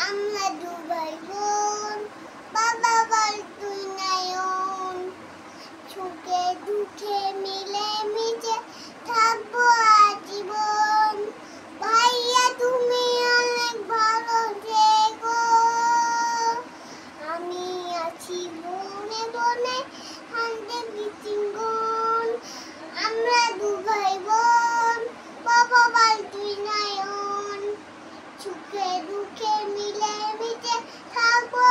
আমরা দুবাই বোন, বাবা বল তুই নয়ন, সুখে দুঃখে মিলে মিশে থাকবো আজীবন। ভাইয়া তুমি অনেক ভালো থেকো, আমি আছি বনে বনে হান্তে বিচিঙ্গন। আমরা দুবাই বোন, বাবা বল তুই নয়ন, সুখে দুঃখে মিলে মিশে থাকবো